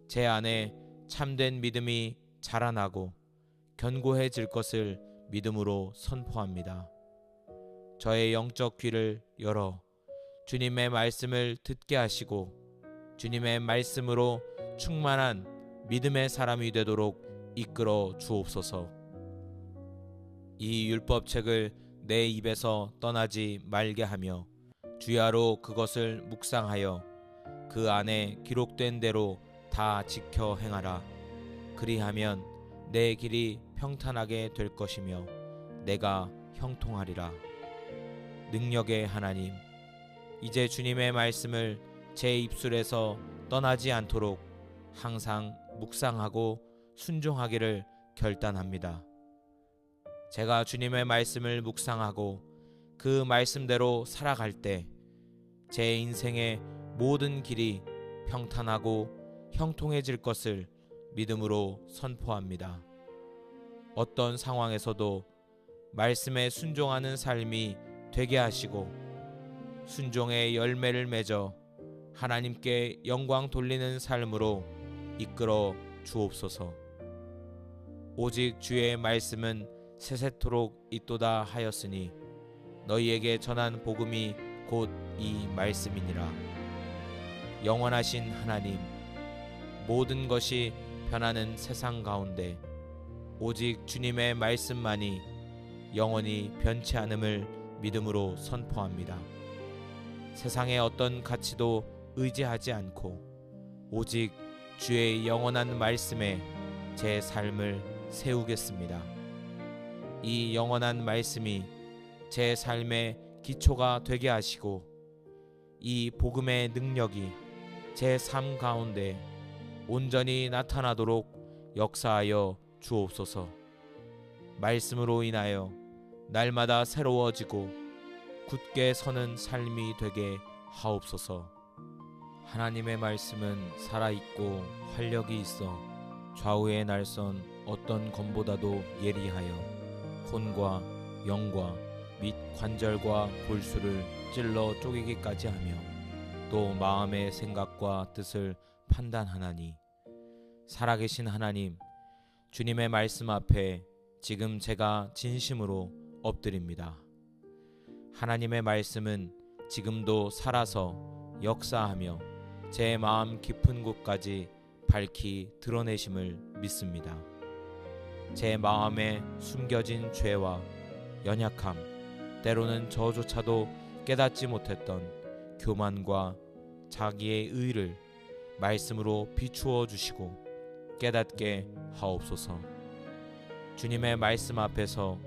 제 안에 참된 믿음이 자라나고 견고해질 것을 믿음으로 선포합니다. 저의 영적 귀를 열어 주님의 말씀을 듣게 하시고 주님의 말씀으로 충만한 믿음의 사람이 되도록 이끌어 주옵소서. 이 율법책을 내 입에서 떠나지 말게 하며 주야로 그것을 묵상하여 그 안에 기록된 대로 다 지켜 행하라. 그리하면 내 길이 평탄하게 될 것이며 내가 형통하리라. 능력의 하나님, 이제 주님의 말씀을 제 입술에서 떠나지 않도록 항상 묵상하고 순종하기를 결단합니다. 제가 주님의 말씀을 묵상하고 그 말씀대로 살아갈 때 제 인생의 모든 길이 평탄하고 형통해질 것을 믿음으로 선포합니다. 어떤 상황에서도 말씀에 순종하는 삶이 되게 하시고 순종의 열매를 맺어 하나님께 영광 돌리는 삶으로 이끌어 주옵소서. 오직 주의 말씀은 세세토록 있도다 하였으니 너희에게 전한 복음이 곧 이 말씀이니라. 영원하신 하나님, 모든 것이 변하는 세상 가운데 오직 주님의 말씀만이 영원히 변치 않음을 믿음으로 선포합니다. 세상의 어떤 가치도 의지하지 않고 오직 주의 영원한 말씀에 제 삶을 세우겠습니다. 이 영원한 말씀이 제 삶의 기초가 되게 하시고 이 복음의 능력이 제 삶 가운데 온전히 나타나도록 역사하여 주옵소서. 말씀으로 인하여 날마다 새로워지고 굳게 서는 삶이 되게 하옵소서. 하나님의 말씀은 살아있고 활력이 있어 좌우의 날선 어떤 검보다도 예리하여 혼과 영과 및 관절과 골수를 찔러 쪼개기까지 하며 또 마음의 생각과 뜻을 판단하나니, 살아계신 하나님, 주님의 말씀 앞에 지금 제가 진심으로 엎드립니다. 하나님의 말씀은 지금도 살아서 역사하며 제 마음 깊은 곳까지 밝히 드러내심을 믿습니다. 제 마음에 숨겨진 죄와 연약함, 때로는 저조차도 깨닫지 못했던 교만과 자기의 의를 말씀으로 비추어 주시고 깨닫게 하옵소서. 주님의 말씀 앞에서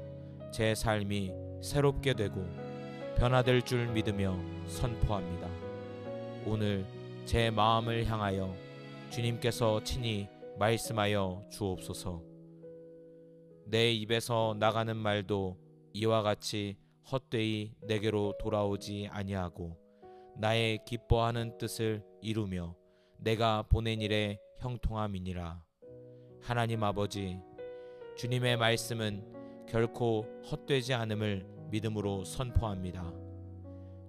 제 삶이 새롭게 되고 변화될 줄 믿으며 선포합니다. 오늘 제 마음을 향하여 주님께서 친히 말씀하여 주옵소서. 내 입에서 나가는 말도 이와 같이 헛되이 내게로 돌아오지 아니하고 나의 기뻐하는 뜻을 이루며 내가 보낸 일에 형통함이니라. 하나님 아버지, 주님의 말씀은 결코 헛되지 않음을 믿음으로 선포합니다.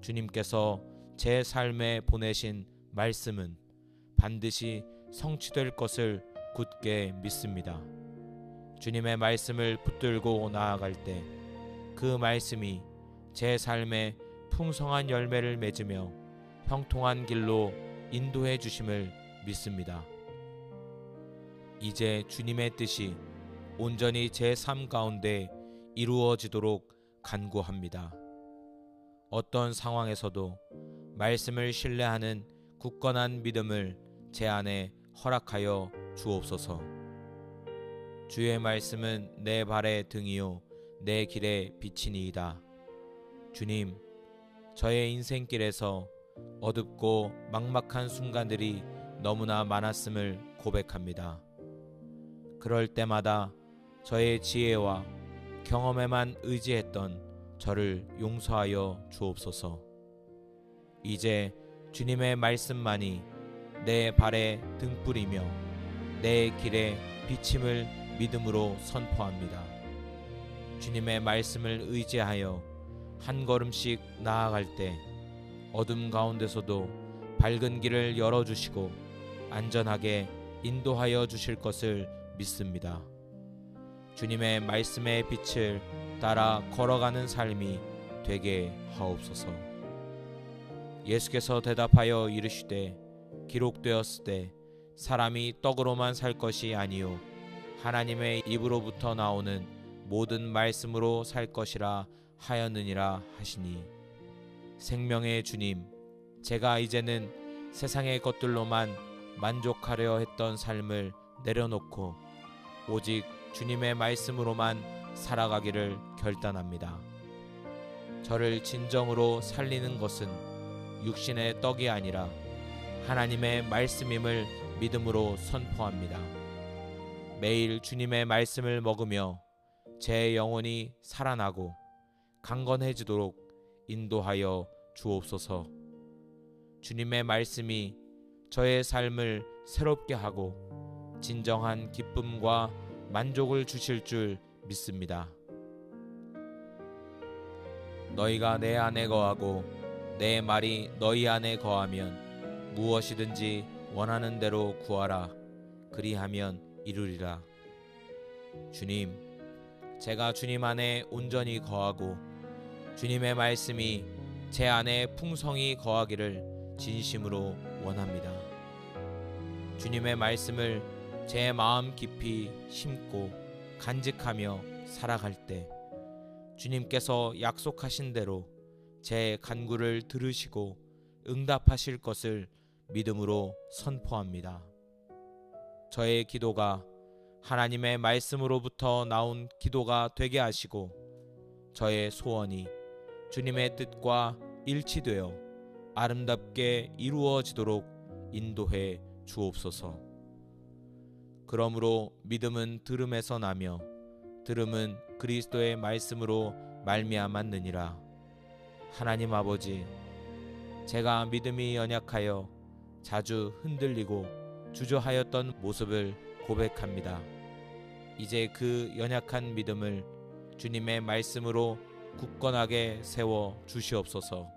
주님께서 제 삶에 보내신 말씀은 반드시 성취될 것을 굳게 믿습니다. 주님의 말씀을 붙들고 나아갈 때 그 말씀이 제 삶에 풍성한 열매를 맺으며 형통한 길로 인도해 주심을 믿습니다. 이제 주님의 뜻이 온전히 제 삶 가운데 이루어지도록 간구합니다. 어떤 상황에서도 말씀을 신뢰하는 굳건한 믿음을 제 안에 허락하여 주옵소서. 주의 말씀은 내 발의 등이요 내 길의 빛이니이다. 주님, 저의 인생길에서 어둡고 막막한 순간들이 너무나 많았음을 고백합니다. 그럴 때마다 저의 지혜와 경험에만 의지했던 저를 용서하여 주옵소서. 이제 주님의 말씀만이 내 발의 등불이며 내 길의 비침을 믿음으로 선포합니다. 주님의 말씀을 의지하여 한 걸음씩 나아갈 때 어둠 가운데서도 밝은 길을 열어주시고 안전하게 인도하여 주실 것을 믿습니다. 주님의 말씀의 빛을 따라 걸어가는 삶이 되게 하옵소서. 예수께서 대답하여 이르시되 기록되었을 때 사람이 떡으로만 살 것이 아니요 하나님의 입으로부터 나오는 모든 말씀으로 살 것이라 하였느니라 하시니, 생명의 주님, 제가 이제는 세상의 것들로만 만족하려 했던 삶을 내려놓고 오직 주님의 말씀으로만 살아가기를 결단합니다. 저를 진정으로 살리는 것은 육신의 떡이 아니라 하나님의 말씀임을 믿음으로 선포합니다. 매일 주님의 말씀을 먹으며 제 영혼이 살아나고 강건해지도록 인도하여 주옵소서. 주님의 말씀이 저의 삶을 새롭게 하고 진정한 기쁨과 만족을 주실 줄 믿습니다. 너희가 내 안에 거하고 내 말이 너희 안에 거하면 무엇이든지 원하는 대로 구하라. 그리하면 이루리라. 주님, 제가 주님 안에 온전히 거하고 주님의 말씀이 제 안에 풍성히 거하기를 진심으로 원합니다. 주님의 말씀을 제 마음 깊이 심고 간직하며 살아갈 때 주님께서 약속하신 대로 제 간구를 들으시고 응답하실 것을 믿음으로 선포합니다. 저의 기도가 하나님의 말씀으로부터 나온 기도가 되게 하시고 저의 소원이 주님의 뜻과 일치되어 아름답게 이루어지도록 인도해 주옵소서. 그러므로 믿음은 들음에서 나며 들음은 그리스도의 말씀으로 말미암았느니라. 하나님 아버지, 제가 믿음이 연약하여 자주 흔들리고 주저하였던 모습을 고백합니다. 이제 그 연약한 믿음을 주님의 말씀으로 굳건하게 세워 주시옵소서.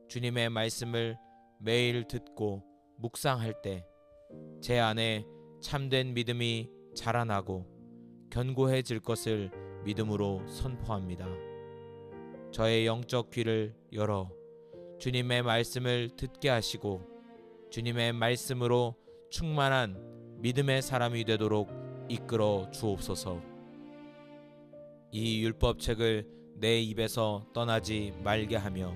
주님의 말씀을 매일 듣고 묵상할 때 제 안에 참된 믿음이 자라나고 견고해질 것을 믿음으로 선포합니다. 저의 영적 귀를 열어 주님의 말씀을 듣게 하시고 주님의 말씀으로 충만한 믿음의 사람이 되도록 이끌어 주옵소서. 이 율법책을 내 입에서 떠나지 말게 하며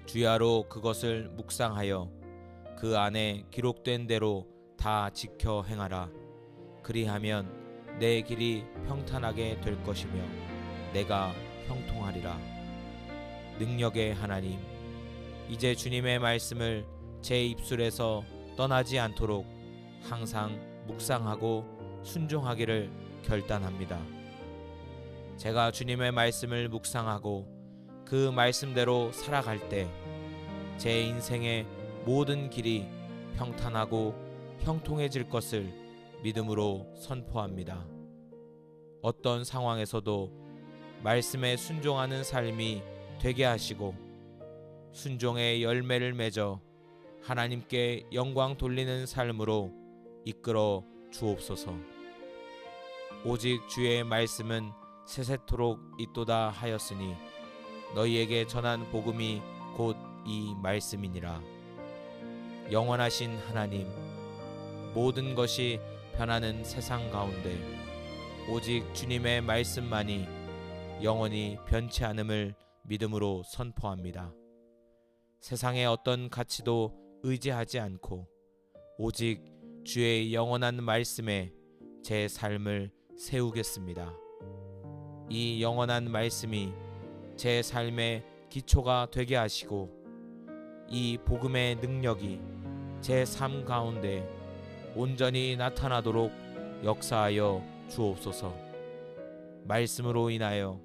주야로 그것을 묵상하여 그 안에 기록된 대로 다 지켜 행하라. 그리하면 내 길이 평탄하게 될 것이며 내가 형통하리라. 능력의 하나님, 이제 주님의 말씀을 제 입술에서 떠나지 않도록 항상 묵상하고 순종하기를 결단합니다. 제가 주님의 말씀을 묵상하고 그 말씀대로 살아갈 때 제 인생의 모든 길이 평탄하고 형통해질 것을 믿음으로 선포합니다. 어떤 상황에서도 말씀에 순종하는 삶이 되게 하시고 순종의 열매를 맺어 하나님께 영광 돌리는 삶으로 이끌어 주옵소서. 오직 주의 말씀은 세세토록 있도다 하였으니 너희에게 전한 복음이 곧 이 말씀이니라. 영원하신 하나님, 모든 것이 변하는 세상 가운데 오직 주님의 말씀만이 영원히 변치 않음을 믿음으로 선포합니다. 세상의 어떤 가치도 의지하지 않고 오직 주의 영원한 말씀에 제 삶을 세우겠습니다. 이 영원한 말씀이 제 삶의 기초가 되게 하시고 이 복음의 능력이 제 삶 가운데 온전히 나타나도록 역사하여 주옵소서. 말씀으로 인하여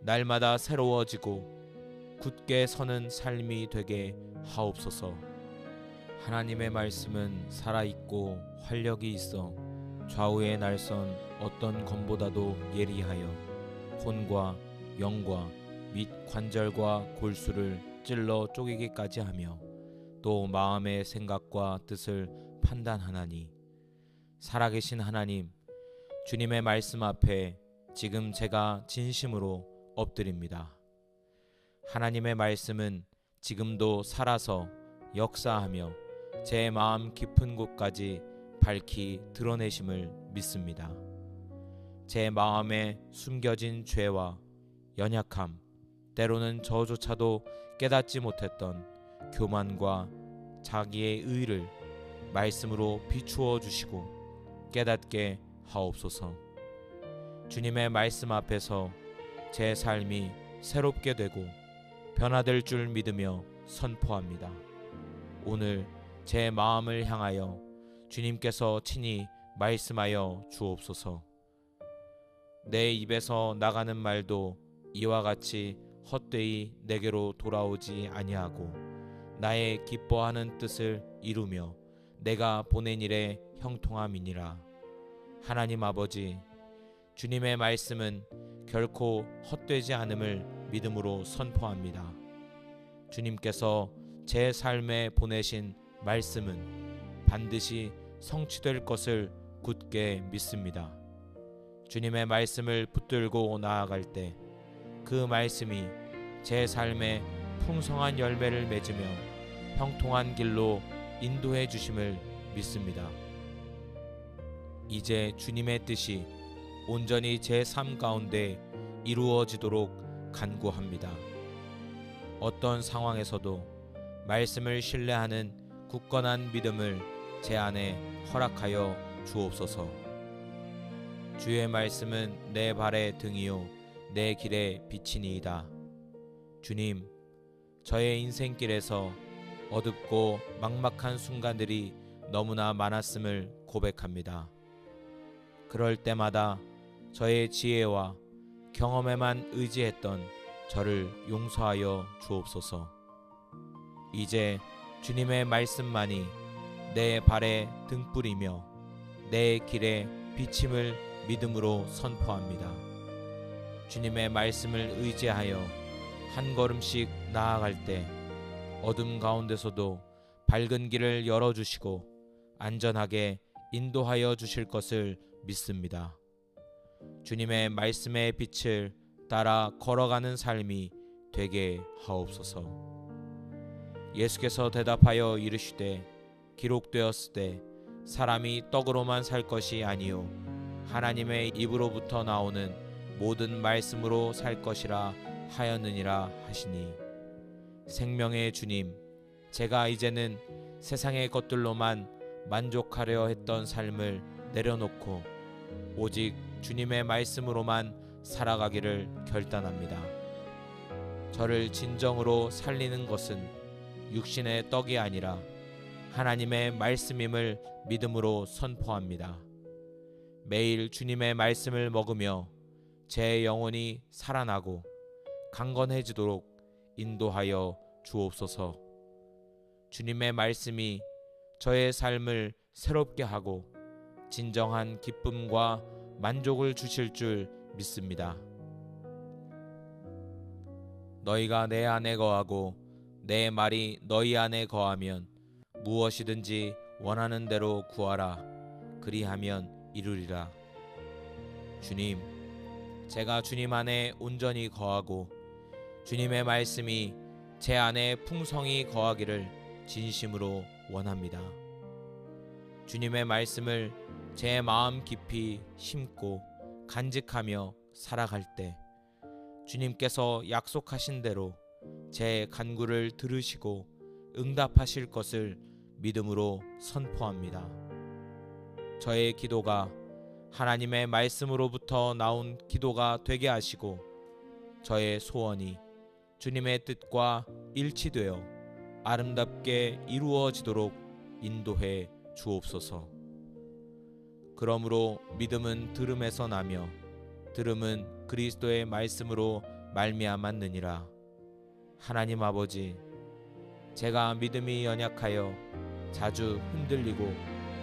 날마다 새로워지고 굳게 서는 삶이 되게 하옵소서. 하나님의 말씀은 살아있고 활력이 있어 좌우의 날선 어떤 검보다도 예리하여 혼과 영과 및 관절과 골수를 찔러 쪼개기까지 하며 또 마음의 생각과 뜻을 판단하나니, 살아계신 하나님, 주님의 말씀 앞에 지금 제가 진심으로 엎드립니다. 하나님의 말씀은 지금도 살아서 역사하며 제 마음 깊은 곳까지 밝히 드러내심을 믿습니다. 제 마음에 숨겨진 죄와 연약함, 때로는 저조차도 깨닫지 못했던 교만과 자기의 의를 말씀으로 비추어 주시고 깨닫게 하옵소서. 주님의 말씀 앞에서 제 삶이 새롭게 되고 변화될 줄 믿으며 선포합니다. 오늘 제 마음을 향하여 주님께서 친히 말씀하여 주옵소서. 내 입에서 나가는 말도 이와 같이 헛되이 내게로 돌아오지 아니하고 나의 기뻐하는 뜻을 이루며 내가 보낸 일에 형통함이니라. 하나님 아버지, 주님의 말씀은 결코 헛되지 않음을 믿음으로 선포합니다. 주님께서 제 삶에 보내신 말씀은 반드시 성취될 것을 굳게 믿습니다. 주님의 말씀을 붙들고 나아갈 때 그 말씀이 제 삶에 풍성한 열매를 맺으며 형통한 길로 인도해 주심을 믿습니다. 이제 주님의 뜻이 온전히 제 삶 가운데 이루어지도록 간구합니다. 어떤 상황에서도 말씀을 신뢰하는 굳건한 믿음을 제 안에 허락하여 주옵소서. 주의 말씀은 내 발의 등이요 내 길의 빛이니이다. 주님, 저의 인생길에서 어둡고 막막한 순간들이 너무나 많았음을 고백합니다. 그럴 때마다 저의 지혜와 경험에만 의지했던 저를 용서하여 주옵소서. 이제 주님의 말씀만이 내 발에 등불이며 내 길에 비침을 믿음으로 선포합니다. 주님의 말씀을 의지하여 한 걸음씩 나아갈 때 어둠 가운데서도 밝은 길을 열어주시고 안전하게 인도하여 주실 것을 믿습니다. 주님의 말씀의 빛을 따라 걸어가는 삶이 되게 하옵소서. 예수께서 대답하여 이르시되 기록되었을 때 사람이 떡으로만 살 것이 아니요 하나님의 입으로부터 나오는 모든 말씀으로 살 것이라 하였느니라 하시니, 생명의 주님, 제가 이제는 세상의 것들로만 만족하려 했던 삶을 내려놓고 오직 주님의 말씀으로만 살아가기를 결단합니다. 저를 진정으로 살리는 것은 육신의 떡이 아니라 하나님의 말씀임을 믿음으로 선포합니다. 매일 주님의 말씀을 먹으며 제 영혼이 살아나고 강건해지도록 인도하여 주옵소서. 주님의 말씀이 저의 삶을 새롭게 하고 진정한 기쁨과 만족을 주실 줄 믿습니다. 너희가 내 안에 거하고 내 말이 너희 안에 거하면 무엇이든지 원하는 대로 구하라. 그리하면 이루리라. 주님, 제가 주님 안에 온전히 거하고 주님의 말씀이 제 안에 풍성히 거하기를 진심으로 원합니다. 주님의 말씀을 제 마음 깊이 심고 간직하며 살아갈 때 주님께서 약속하신 대로 제 간구를 들으시고 응답하실 것을 믿음으로 선포합니다. 저의 기도가 하나님의 말씀으로부터 나온 기도가 되게 하시고 저의 소원이 주님의 뜻과 일치되어 아름답게 이루어지도록 인도해 주옵소서. 그러므로 믿음은 들음에서 나며 들음은 그리스도의 말씀으로 말미암았느니라. 하나님 아버지, 제가 믿음이 연약하여 자주 흔들리고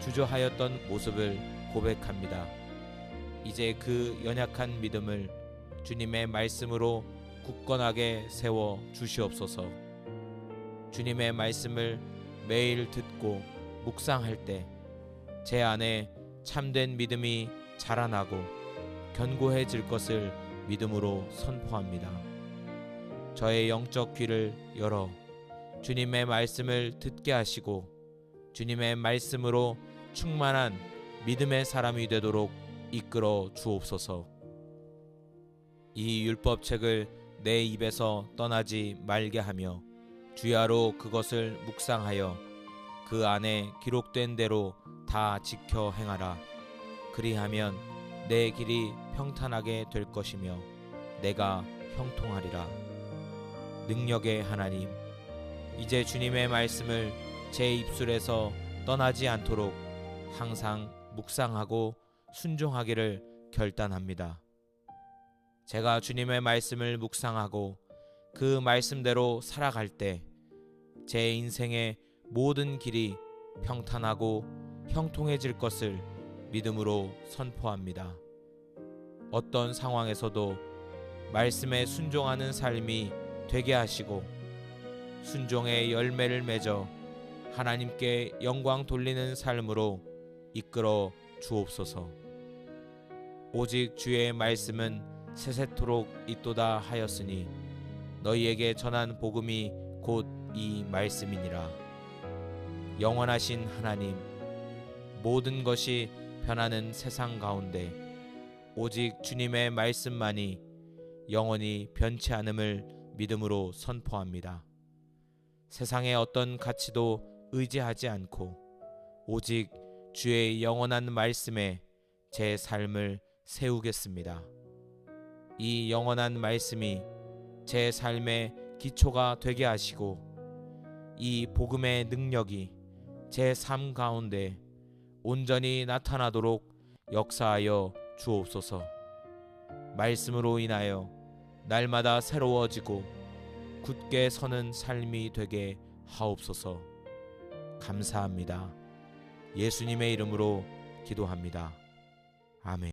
주저하였던 모습을 고백합니다. 이제 그 연약한 믿음을 주님의 말씀으로 굳건하게 세워 주시옵소서. 주님의 말씀을 매일 듣고 묵상할 때 제 안에 참된 믿음이 자라나고 견고해질 것을 믿음으로 선포합니다. 저의 영적 귀를 열어 주님의 말씀을 듣게 하시고 주님의 말씀으로 충만한 믿음의 사람이 되도록 이끌어 주옵소서. 이 율법책을 내 입에서 떠나지 말게 하며 주야로 그것을 묵상하여 그 안에 기록된 대로 다 지켜 행하라. 그리하면 내 길이 평탄하게 될 것이며 내가 형통하리라. 능력의 하나님, 이제 주님의 말씀을 제 입술에서 떠나지 않도록 항상 묵상하고 순종하기를 결단합니다. 제가 주님의 말씀을 묵상하고 그 말씀대로 살아갈 때 제 인생의 모든 길이 평탄하고 형통해질 것을 믿음으로 선포합니다. 어떤 상황에서도 말씀에 순종하는 삶이 되게 하시고 순종의 열매를 맺어 하나님께 영광 돌리는 삶으로 이끌어 주옵소서. 오직 주의 말씀은 세세토록 있도다 하였으니 너희에게 전한 복음이 곧 이 말씀이니라. 영원하신 하나님, 모든 것이 변하는 세상 가운데 오직 주님의 말씀만이 영원히 변치 않음을 믿음으로 선포합니다. 세상의 어떤 가치도 의지하지 않고 오직 주의 영원한 말씀에 제 삶을 세우겠습니다. 이 영원한 말씀이 제 삶의 기초가 되게 하시고 이 복음의 능력이 제 삶 가운데 온전히 나타나도록 역사하여 주옵소서. 말씀으로 인하여 날마다 새로워지고 굳게 서는 삶이 되게 하옵소서. 감사합니다. 예수님의 이름으로 기도합니다. 아멘.